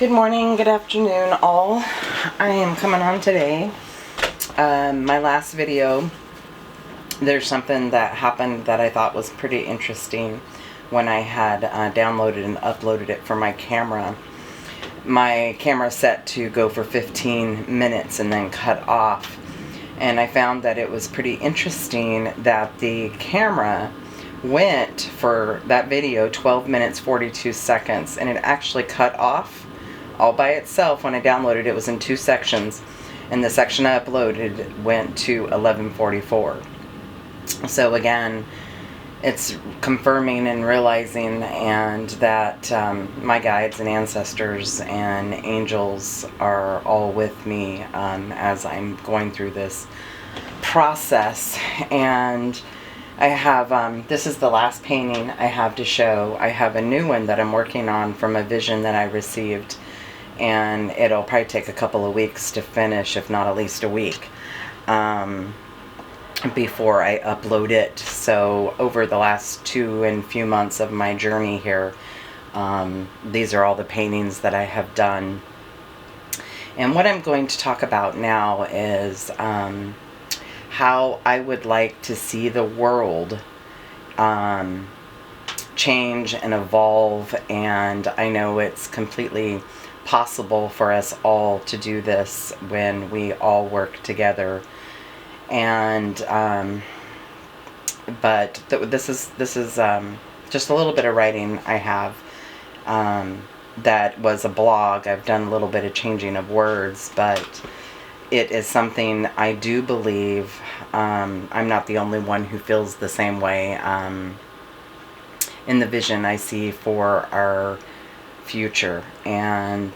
Good morning, good afternoon all. I am coming on today. My last video, there's something that happened that I thought was pretty interesting when I had downloaded and uploaded it from my camera. My camera set to go for 15 minutes and then cut off. And I found that it was pretty interesting that the camera went for that video 12 minutes 42 seconds and it actually cut off all by itself. When I downloaded it was in two sections, and the section I uploaded went to 11:44. So again, it's confirming and realizing and that my guides and ancestors and angels are all with me as I'm going through this process. And I have, this is the last painting I have to show. I have a new one that I'm working on from a vision that I received, and it'll probably take a couple of weeks to finish, if not at least a week, before I upload it. So over the last few months of my journey here, these are all the paintings that I have done. And what I'm going to talk about now is how I would like to see the world change and evolve. And I know it's completely possible for us all to do this when we all work together. And but this is just a little bit of writing I have that was a blog. I've done a little bit of changing of words, but it is something I do believe. I'm not the only one who feels the same way in the vision I see for our future. And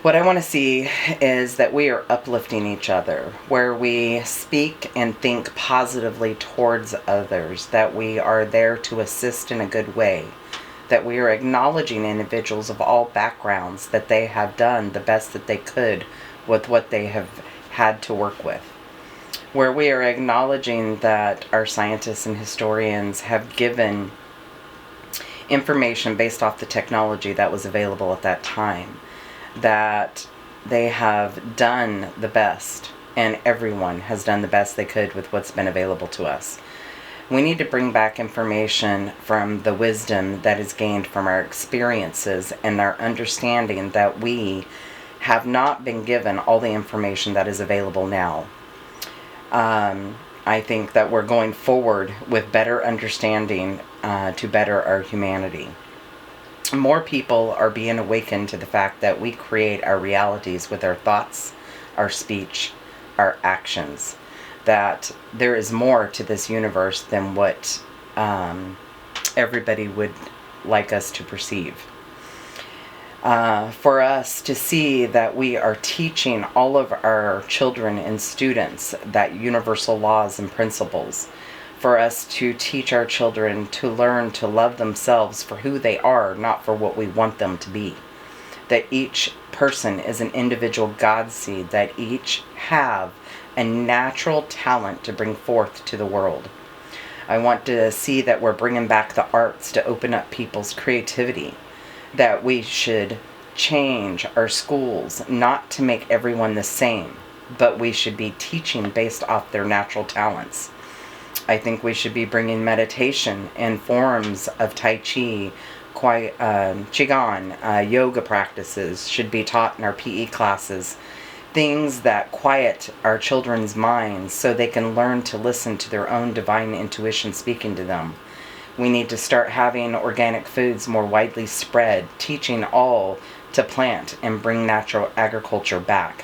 what I want to see is that we are uplifting each other, where we speak and think positively towards others, that we are there to assist in a good way, that we are acknowledging individuals of all backgrounds, that they have done the best that they could with what they have had to work with, where we are acknowledging that our scientists and historians have given information based off the technology that was available at that time, that they have done the best, and everyone has done the best they could with what's been available to us. We need to bring back information from the wisdom that is gained from our experiences and our understanding that we have not been given all the information that is available now. I think that we're going forward with better understanding to better our humanity. More people are being awakened to the fact that we create our realities with our thoughts, our speech, our actions. That there is more to this universe than what everybody would like us to perceive. For us to see that we are teaching all of our children and students that universal laws and principles, for us to teach our children to learn to love themselves for who they are, not for what we want them to be, that each person is an individual God seed, that each have a natural talent to bring forth to the world. I want to see that we're bringing back the arts to open up people's creativity, that we should change our schools not to make everyone the same, but we should be teaching based off their natural talents. I think we should be bringing meditation and forms of Tai Chi, Qigong, yoga practices should be taught in our PE classes. Things that quiet our children's minds so they can learn to listen to their own divine intuition speaking to them. We need to start having organic foods more widely spread, teaching all to plant and bring natural agriculture back.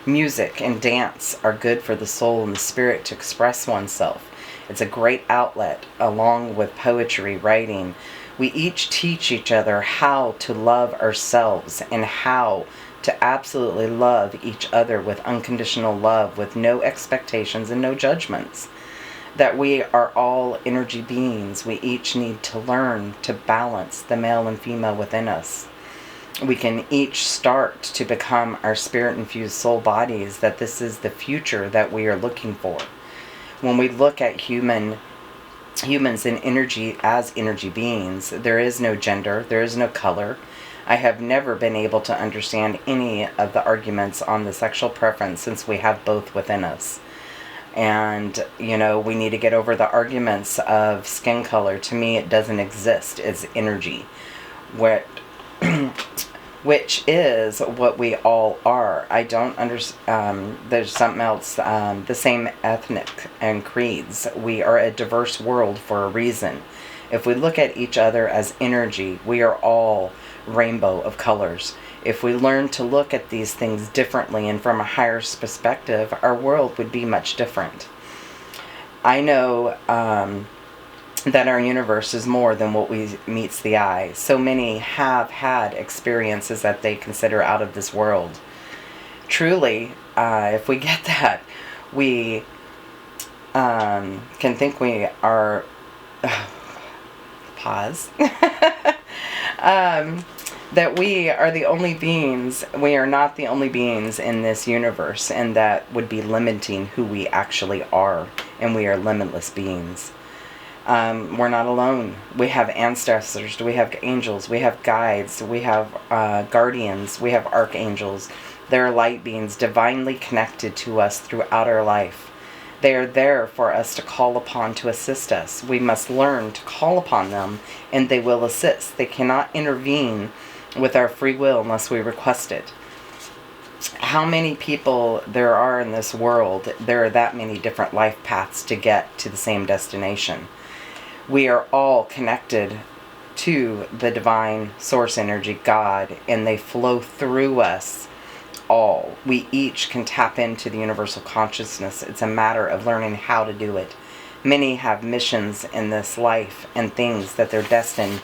Music and dance are good for the soul and the spirit to express oneself. It's a great outlet, along with poetry, writing. We each teach each other how to love ourselves and how to absolutely love each other with unconditional love, with no expectations and no judgments. That we are all energy beings. We each need to learn to balance the male and female within us. We can each start to become our spirit-infused soul bodies, that this is the future that we are looking for. When we look at humans in energy as energy beings, there is no gender, there is no color. I have never been able to understand any of the arguments on the sexual preference since we have both within us. And, we need to get over the arguments of skin color. To me, it doesn't exist. It's energy. What, which is what we all are. I don't understand. There's something else. The same ethnic and creeds. We are a diverse world for a reason. If we look at each other as energy, we are all rainbow of colors. If we learn to look at these things differently and from a higher perspective, our world would be much different. I know that our universe is more than what meets the eye. So many have had experiences that they consider out of this world. Truly, if we get that, we can think we are... pause. That we are the only beings, we are not the only beings in this universe, and that would be limiting who we actually are, and we are limitless beings. We're not alone. We have ancestors, we have angels, we have guides, we have guardians, we have archangels. They're light beings divinely connected to us throughout our life. They are there for us to call upon to assist us. We must learn to call upon them, and they will assist. They cannot intervene with our free will unless we request it. How many people there are in this world, there are that many different life paths to get to the same destination. We are all connected to the divine source energy, God, and they flow through us all. We each can tap into the universal consciousness. It's a matter of learning how to do it. Many have missions in this life and things that they're destined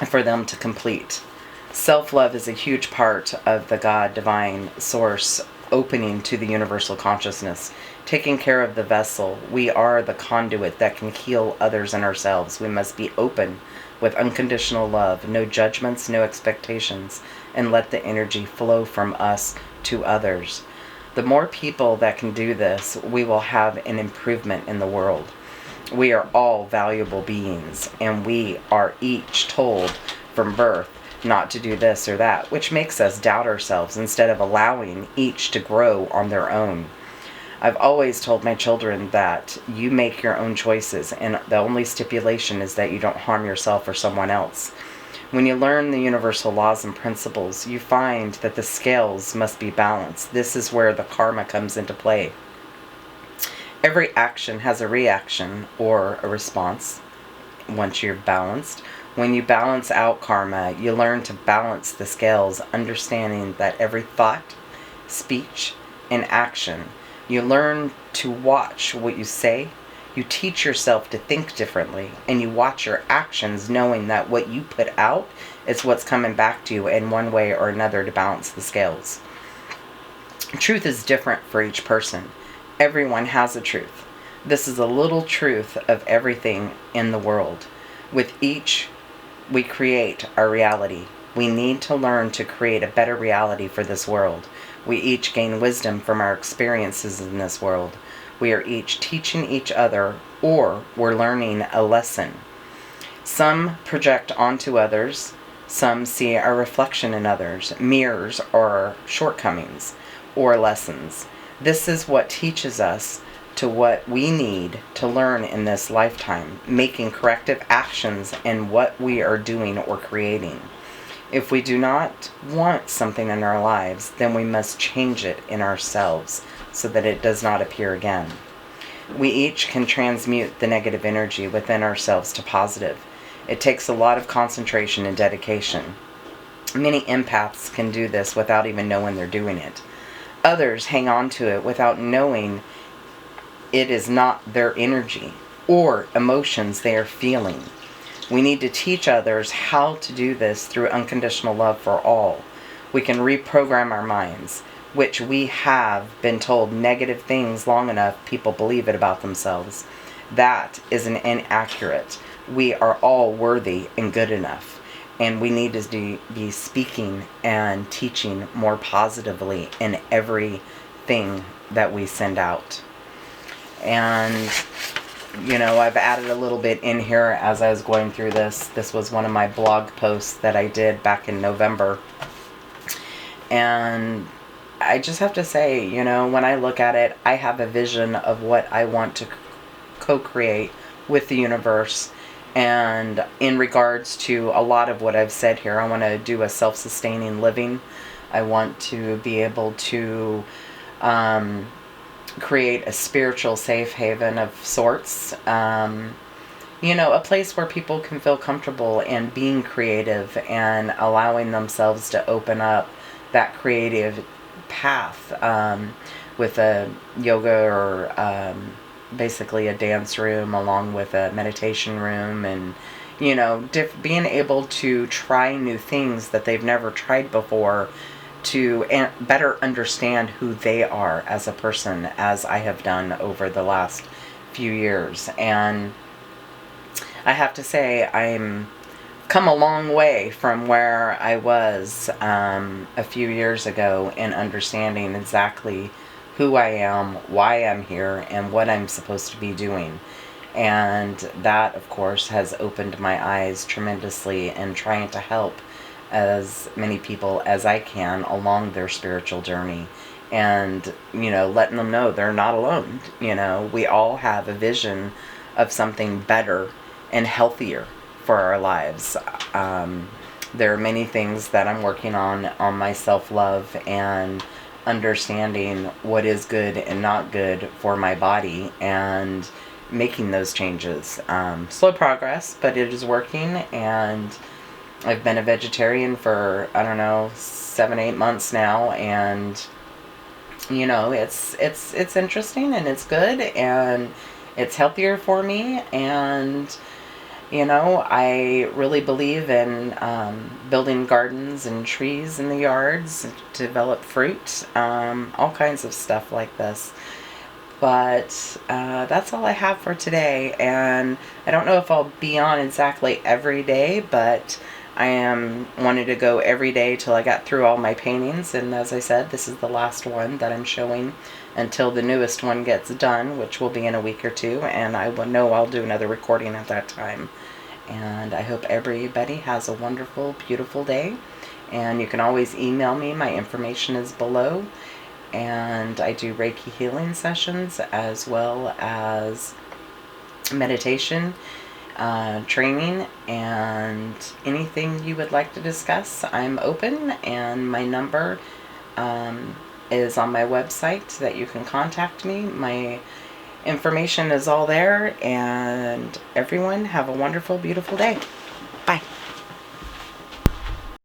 for them to complete. Self-love is a huge part of the God divine source opening to the universal consciousness. Taking care of the vessel. We are the conduit that can heal others and ourselves. We must be open with unconditional love, no judgments, no expectations, and let the energy flow from us to others. The more people that can do this, we will have an improvement in the world. We are all valuable beings, and we are each told from birth not to do this or that, which makes us doubt ourselves instead of allowing each to grow on their own. I've always told my children that you make your own choices, and the only stipulation is that you don't harm yourself or someone else. When you learn the universal laws and principles, you find that the scales must be balanced. This is where the karma comes into play. Every action has a reaction or a response once you're balanced. When you balance out karma, you learn to balance the scales, understanding that every thought, speech, and action, you learn to watch what you say. You teach yourself to think differently, and you watch your actions knowing that what you put out is what's coming back to you in one way or another to balance the scales. Truth is different for each person. Everyone has a truth. This is a little truth of everything in the world. With each, we create our reality. We need to learn to create a better reality for this world. We each gain wisdom from our experiences in this world. We are each teaching each other, or we're learning a lesson. Some project onto others. Some see our reflection in others, mirrors our shortcomings or lessons. This is what teaches us to what we need to learn in this lifetime, making corrective actions in what we are doing or creating. If we do not want something in our lives, then we must change it in ourselves so that it does not appear again. We each can transmute the negative energy within ourselves to positive. It takes a lot of concentration and dedication. Many empaths can do this without even knowing they're doing it. Others hang on to it without knowing it is not their energy or emotions they are feeling. We need to teach others how to do this through unconditional love for all. We can reprogram our minds, which we have been told negative things long enough, people believe it about themselves. That is an inaccurate. We are all worthy and good enough, and we need to be speaking and teaching more positively in everything that we send out. And I've added a little bit in here as I was going through this. This was one of my blog posts that I did back in November. And I just have to say, when I look at it, I have a vision of what I want to co-create with the universe. And in regards to a lot of what I've said here, I want to do a self-sustaining living. I want to be able to create a spiritual safe haven of sorts. A place where people can feel comfortable and being creative and allowing themselves to open up that creative path with a yoga or basically a dance room along with a meditation room, and being able to try new things that they've never tried before to better understand who they are as a person, as I have done over the last few years. And I have to say, I'm come a long way from where I was a few years ago in understanding exactly who I am, why I'm here, and what I'm supposed to be doing. And that, of course, has opened my eyes tremendously in trying to help as many people as I can along their spiritual journey, and letting them know they're not alone. We all have a vision of something better and healthier for our lives. There are many things that I'm working on my self-love and understanding what is good and not good for my body, and making those changes. Slow progress, but it is working. And I've been a vegetarian for, 7-8 months now, and it's interesting, and it's good, and it's healthier for me. And I really believe in building gardens and trees in the yards to develop fruit, all kinds of stuff like this. But that's all I have for today, and I don't know if I'll be on exactly every day, but I am wanting to go every day till I got through all my paintings. And as I said, this is the last one that I'm showing until the newest one gets done, which will be in a week or two, and I will know I'll do another recording at that time. And I hope everybody has a wonderful, beautiful day. And you can always email me. My information is below. And I do Reiki healing sessions as well as meditation training, and anything you would like to discuss, I'm open. And my number is on my website so that you can contact me. My information is all there. And everyone have a wonderful, beautiful day.